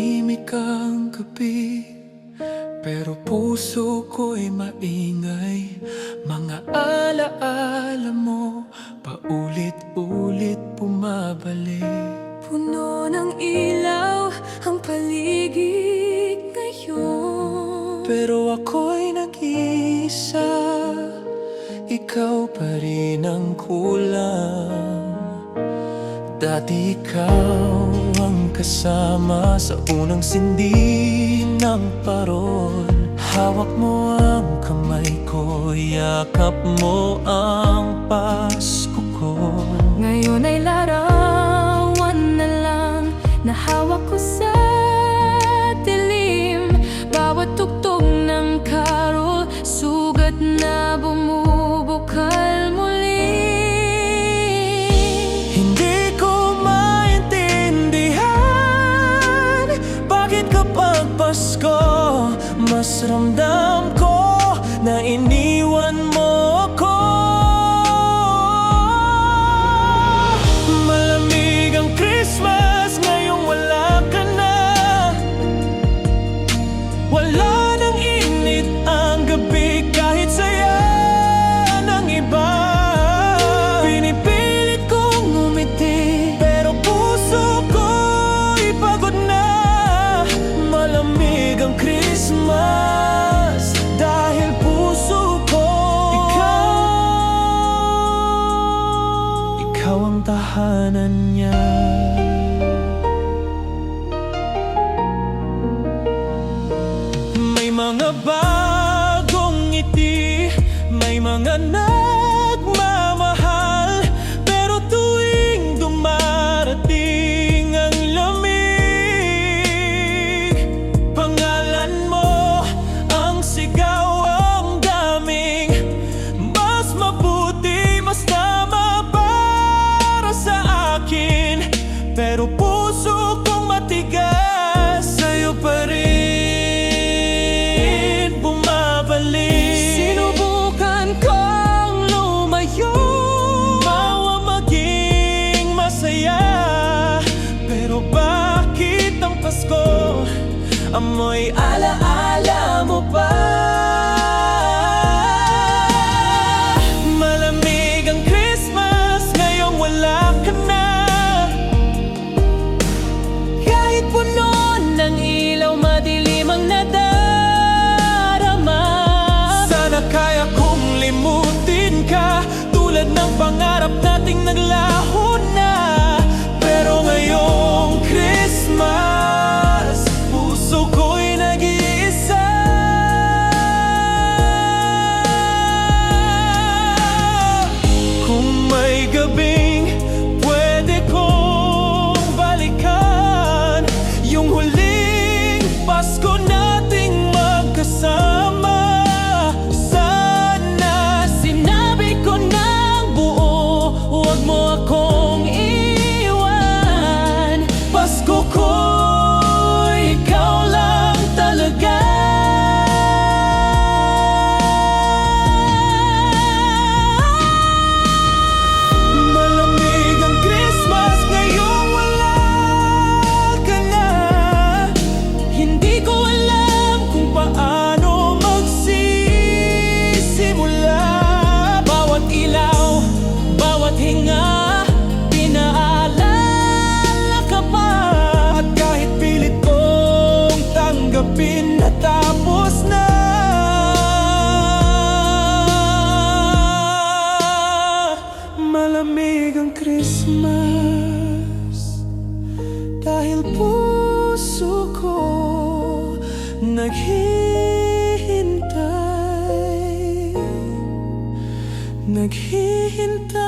tahimik ang gabi, pero puso ko'y maingay. Mga alaala mo paulit-ulit bumabalik. Puno ng ilaw ang paligid ngayon, Pero ako'y nag-iisa, ikaw pa rin ang kulang. Dati ikaw ang kasama sa unang sindi ng parol. Hawak mo ang kamay ko, yakap mo ang Pasko ko. ngayon ay larawan na lang na hawak ko sa dilim. Bawat tugtog ng carol, sugat na bumubukal muli. Hindi ko maintindihan bakit kapag Pasko mas ramdam ko na iniwan mo ko. Malamig ang Christmas ngayong wala ka na. Wala nang init ang gabi kahit saya ng iba. Pinipilit kong ngumiti pero puso ko'y pagod na. Malamig ang Christmas dahil puso ko ikaw ang tahanan niya. May mga bagong ngiti, may mga nagmamahal, pero tuwing dumarating ang lamig, pangalan mo ang sigaw, ang daming mas mabuti, mas tama para sa akin. Pero puso kong matigas sa'yo pa rin bumabalik. Sinubukan kong lumayo, bawa maging masaya, pero bakit ang Pasko amoy alaala mo pa? Malamig ang Christmas ngayong wala ka na. Kahit puno ng ilaw, madilim ang nadarama. Sana kaya kong limutin ka, tulad ng pangarap nating naglaho na. Pero ngayong Christmas, puso ko'y nag-iisa. Kung may gabing pwede kong balikan, yung huling Pasko nating magkasama, sana sinabi ko ng buo, huwag mo akong iwan. Pasko ko, ikaw lang talaga. Malamig ang Christmas ngayong wala ka na. Hindi ko alam kung paano magsisimula. Bawat ilaw, bawat hinga, pinaalala ka pa. At kahit pilit kong tanggapin na tapos na, malamig ang Christmas dahil puso ko naghihintay, naghihintay.